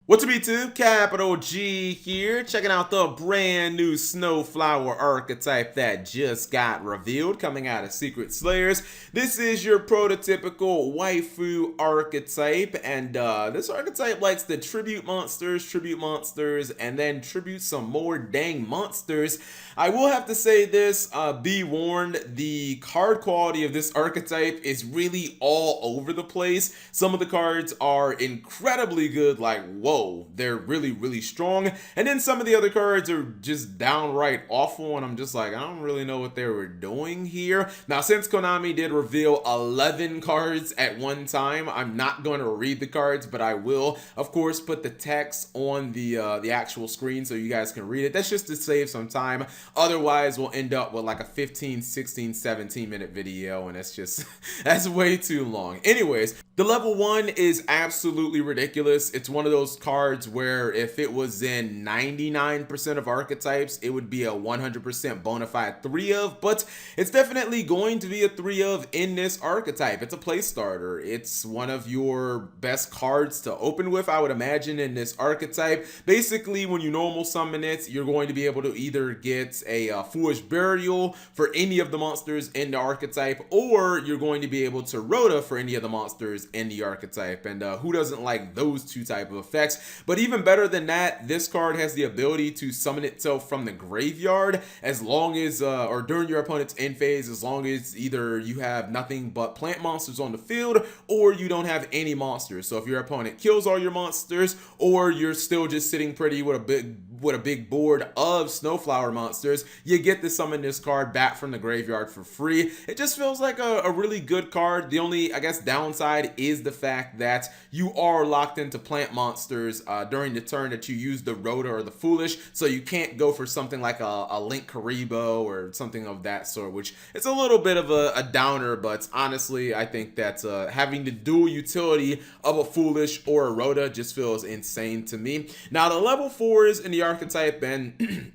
What's up YouTube? Capital G here, checking out the brand new Snowflower archetype that just got revealed coming out of Secret Slayers. This is your prototypical waifu archetype, and this archetype likes to tribute monsters, and then tribute some more dang monsters. I will have to say this, be warned, the card quality of this archetype is really all over the place. Some of the cards are incredibly good, like whoa, they're really strong, and then some of the other cards are just downright awful, and I'm just like, I don't really know what they were doing here. Now, since Konami did reveal 11 cards at one time, I'm not going to read the cards, but I will, of course, put the text on the actual screen so you guys can read it. That's just to save some time. Otherwise, we'll end up with like a 15, 16, 17-minute video, and that's just, that's way too long. Anyways, the level 1 is absolutely ridiculous. It's one of those cards where if it was in 99% of archetypes, it would be a 100% bona fide 3 of, but it's definitely going to be a 3 of in this archetype. It's a play starter. It's one of your best cards to open with, I would imagine, in this archetype. Basically, when you normal summon it, you're going to be able to either get a Foolish Burial for any of the monsters in the archetype, or you're going to be able to Rota for any of the monsters in the archetype, and who doesn't like those two type of effects? But even better than that, this card has the ability to summon itself from the graveyard as long as or during your opponent's end phase, as long as either you have nothing but plant monsters on the field or you don't have any monsters. So if your opponent kills all your monsters, or you're still just sitting pretty with a big board of Snowflower monsters, you get to summon this card back from the graveyard for free. It just feels like a really good card. The only, I guess, downside is the fact that you are locked into plant monsters during the turn that you use the Rota or the Foolish, so you can't go for something like a Link Karibo or something of that sort, which it's a little bit of a downer, but honestly, I think that having the dual utility of a Foolish or a Rota just feels insane to me. Now, the level 4s in the archetype, and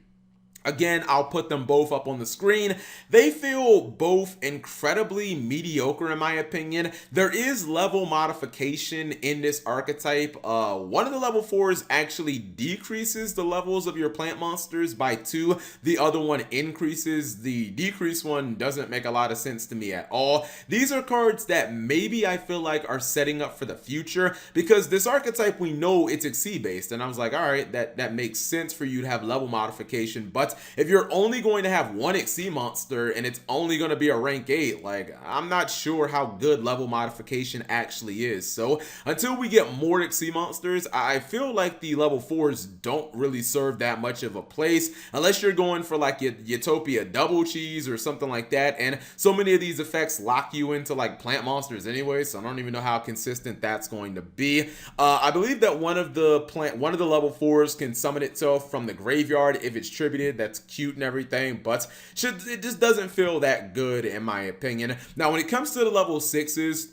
again, I'll put them both up on the screen. They feel both incredibly mediocre in my opinion. There is level modification in this archetype. One of the level 4s actually decreases the levels of your plant monsters by 2. The other one increases. The decreased one doesn't make a lot of sense to me at all. These are cards that maybe I feel like are setting up for the future, because this archetype, we know it's Exceed based, and I was like, all right, that makes sense for you to have level modification, but if you're only going to have one Exceed monster and it's only going to be a rank 8, like, I'm not sure how good level modification actually is. So until we get more Exceed monsters, I feel like the level 4s don't really serve that much of a place, unless you're going for like Utopia double cheese or something like that, and so many of these effects lock you into like plant monsters anyway, so I don't even know how consistent that's going to be. I believe that one of the level 4s can summon itself from the graveyard if it's tributed. That's cute and everything, but it just doesn't feel that good in my opinion. Now, when it comes to the level 6s,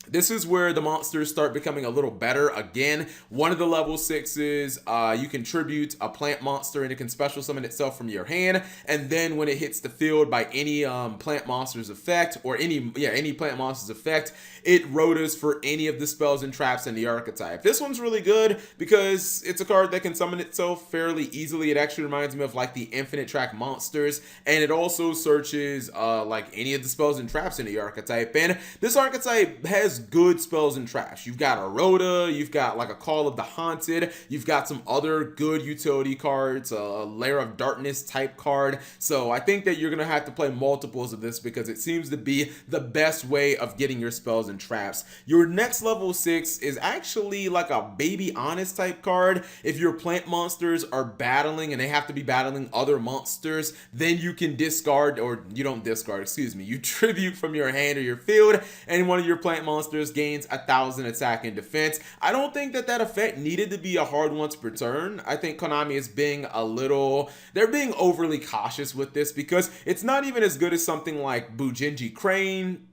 this is where the monsters start becoming a little better. Again, one of the level 6s, you can tribute a plant monster and it can special summon itself from your hand, and then when it hits the field by any plant monster's effect, or any plant monster's effect, it rotas for any of the spells and traps in the archetype. This one's really good because it's a card that can summon itself fairly easily. It actually reminds me of like the infinite track monsters, and it also searches like any of the spells and traps in the archetype. And this archetype has good spells and traps. You've got a Rota, you've got like a Call of the Haunted, you've got some other good utility cards, a Lair of Darkness type card. So I think that you're gonna have to play multiples of this because it seems to be the best way of getting your spells and traps. Your next level 6 is actually like a Baby Honest type card. If your plant monsters are battling and they have to be battling other monsters, then you can discard, or you don't discard, excuse me, you tribute from your hand or your field, and one of your plant monsters gains 1,000 attack and defense. I don't think that effect needed to be a hard once per turn. I think Konami is being they're being overly cautious with this, because it's not even as good as something like Bujinji Crane,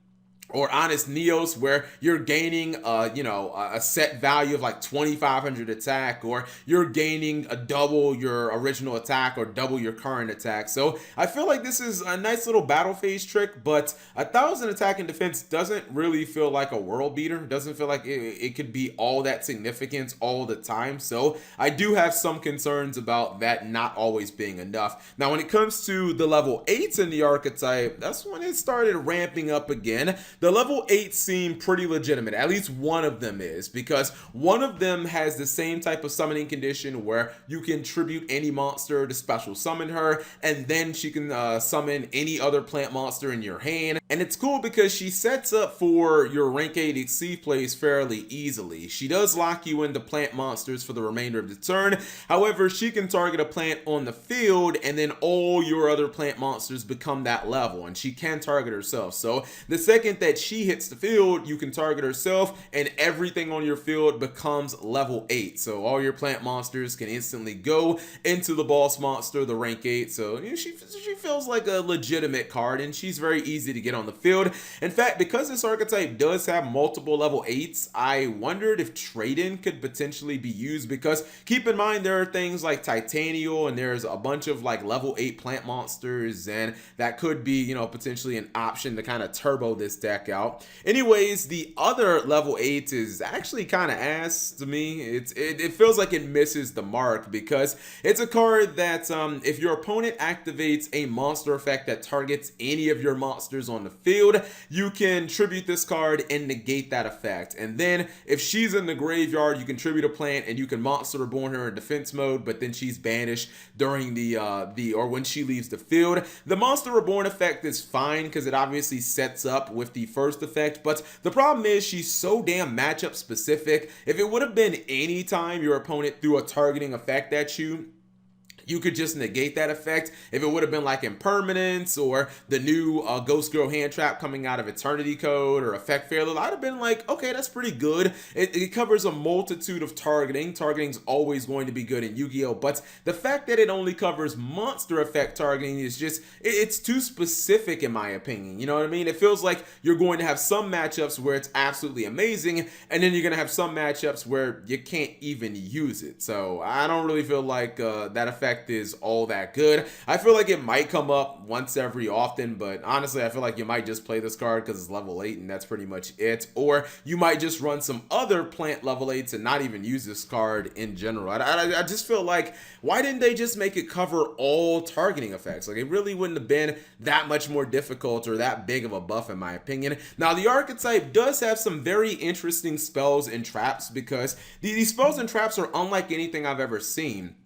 or Honest Neos, where you're gaining a set value of like 2,500 attack, or you're gaining a double your original attack or double your current attack. So I feel like this is a nice little battle phase trick, but 1,000 attack and defense doesn't really feel like a world beater. Doesn't feel like it could be all that significant all the time. So I do have some concerns about that not always being enough. Now when it comes to the level 8s in the archetype, that's when it started ramping up again. The level 8 seem pretty legitimate, at least one of them is, because one of them has the same type of summoning condition where you can tribute any monster to special summon her, and then she can summon any other plant monster in your hand. And it's cool because she sets up for your rank 8 exceed plays fairly easily. She does lock you into plant monsters for the remainder of the turn. However, she can target a plant on the field, and then all your other plant monsters become that level, and she can target herself. So the second that she hits the field, you can target herself, and everything on your field becomes level 8. So all your plant monsters can instantly go into the boss monster, the rank 8. So she feels like a legitimate card, and she's very easy to get on the field. In fact, because this archetype does have multiple level 8s, I wondered if trade-in could potentially be used, because keep in mind there are things like Titanial, and there's a bunch of like level 8 plant monsters, and that could be, potentially an option to kind of turbo this deck out. Anyways, the other level 8 is actually kind of ass to me. It feels like it misses the mark, because it's a card that if your opponent activates a monster effect that targets any of your monsters on the field, you can tribute this card and negate that effect. And then if she's in the graveyard, you can tribute a plant and you can monster reborn her in defense mode, but then she's banished during or when she leaves the field. The monster reborn effect is fine because it obviously sets up with the first effect, but the problem is she's so damn matchup specific. If it would have been any time your opponent threw a targeting effect at you, you could just negate that effect. If it would have been like Impermanence or the new Ghost Girl hand trap coming out of Eternity Code or Effect Failure, I'd have been like, okay, that's pretty good. It covers a multitude of targeting. Targeting's always going to be good in Yu-Gi-Oh! But the fact that it only covers monster effect targeting is just, it's too specific in my opinion. You know what I mean? It feels like you're going to have some matchups where it's absolutely amazing, and then you're going to have some matchups where you can't even use it. So I don't really feel like that effect is all that good. I feel like it might come up once every often, but honestly I feel like you might just play this card because it's level 8 and that's pretty much it, or you might just run some other plant level 8s and not even use this card in general. I just feel like, why didn't they just make it cover all targeting effects? Like, it really wouldn't have been that much more difficult or that big of a buff in my opinion. Now the archetype does have some very interesting spells and traps, because these spells and traps are unlike anything I've ever seen.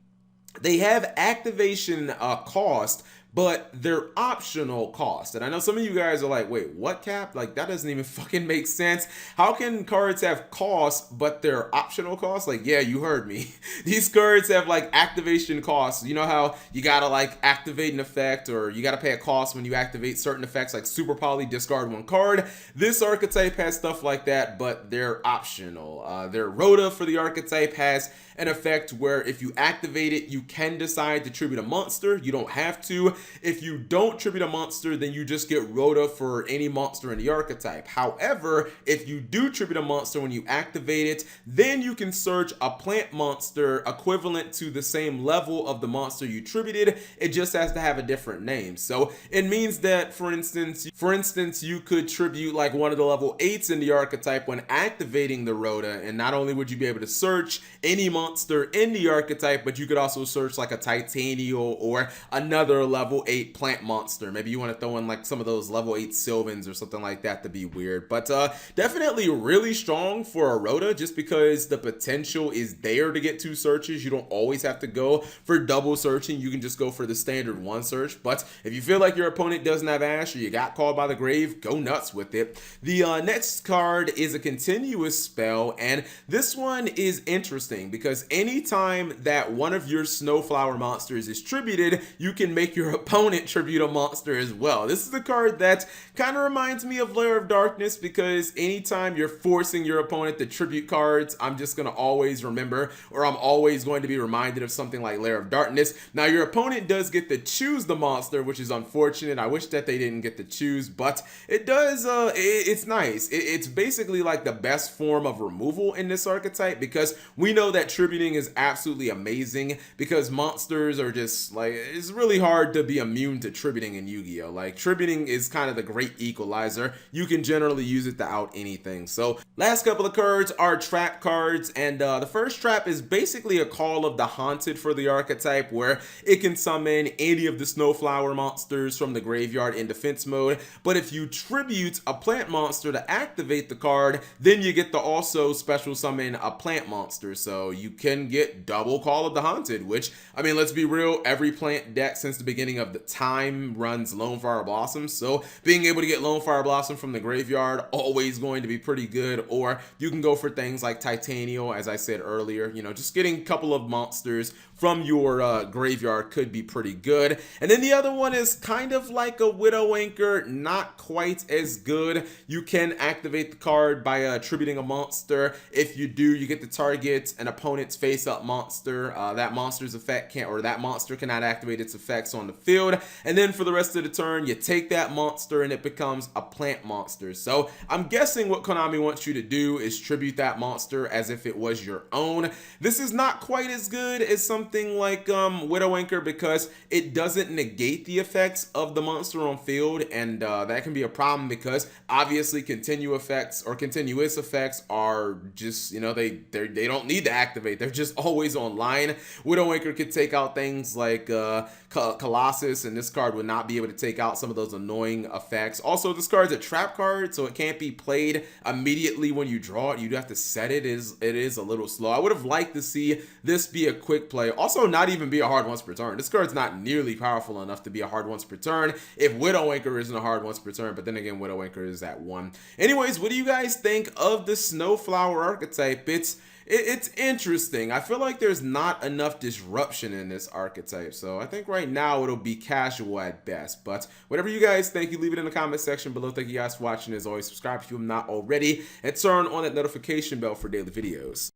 They have activation cost, but they're optional cost. And I know some of you guys are like, wait, what, Cap? Like, that doesn't even fucking make sense. How can cards have cost, but they're optional cost? Like, yeah, you heard me. These cards have like activation costs. You know how you gotta like activate an effect, or you gotta pay a cost when you activate certain effects like Super Poly, discard one card. This archetype has stuff like that, but they're optional. Their Rota for the archetype has an effect where if you activate it, you can decide to tribute a monster. You don't have to. If you don't tribute a monster, then you just get Rota for any monster in the archetype. However, if you do tribute a monster when you activate it, then you can search a plant monster equivalent to the same level of the monster you tributed. It just has to have a different name. So it means that, for instance, you could tribute like one of the level 8s in the archetype when activating the Rota, and not only would you be able to search any monster in the archetype, but you could also search like a Titanial or another level 8 plant monster. Maybe you want to throw in like some of those level 8 Sylvans or something like that to be weird. But definitely really strong for a Rota, just because the potential is there to get 2 searches. You don't always have to go for double searching. You can just go for the standard 1 search. But if you feel like your opponent doesn't have Ash, or you got called by the grave, go nuts with it. The next card is a continuous spell, and this one is interesting because anytime that one of your Snowflower monsters is tributed, you can make your opponent tribute a monster as well. This is a card that kind of reminds me of Lair of Darkness, because anytime you're forcing your opponent to tribute cards, I'm just going to always remember, or I'm always going to be reminded of something like Lair of Darkness. Now, your opponent does get to choose the monster, which is unfortunate. I wish that they didn't get to choose, but it does, it's nice. It's basically like the best form of removal in this archetype, because we know that tributing is absolutely amazing, because monsters are just like, it's really hard to be immune to tributing in Yu-Gi-Oh! Like, tributing is kind of the great equalizer. You can generally use it to out anything. So last couple of cards are trap cards, and the first trap is basically a call of the Haunted for the archetype, where it can summon any of the Snowflower monsters from the graveyard in defense mode. But if you tribute a plant monster to activate the card, then you get to also special summon a plant monster. So you can get double Call of the Haunted, which, I mean, let's be real, every plant deck since the beginning of the time runs Lone Fire Blossom. So being able to get Lone Fire Blossom from the graveyard, always going to be pretty good. Or you can go for things like Titanial, as I said earlier. You know, just getting a couple of monsters from your graveyard could be pretty good. And then the other one is kind of like a Widow Anchor, not quite as good. You can activate the card by attributing a monster. If you do, you get to target an opponent's face-up monster. That monster's effect can't, or that monster cannot activate its effects on the field. And then for the rest of the turn, you take that monster and it becomes a plant monster. So I'm guessing what Konami wants you to do is tribute that monster as if it was your own. This is not quite as good as something like Widow Anchor, because it doesn't negate the effects of the monster on field, and that can be a problem, because obviously continuous effects are just, you know, they don't need to activate. They're just always online. Widow Anchor could take out things like Colossus, and this card would not be able to take out some of those annoying effects. Also, this card's a trap card, so it can't be played immediately when you draw it. You'd have to set it. It is a little slow. I would have liked to see this be a quick play. Also, not even be a hard once per turn. This card's not nearly powerful enough to be a hard once per turn if Widow Anchor isn't a hard once per turn, but then again, Widow Anchor is at 1. Anyways, what do you guys think of the Snowflower archetype? It's interesting. I feel like there's not enough disruption in this archetype, so I think right now it'll be casual at best. But whatever you guys think, you leave it in the comment section below. Thank you guys for watching. As always, subscribe if you have not already, and turn on that notification bell for daily videos.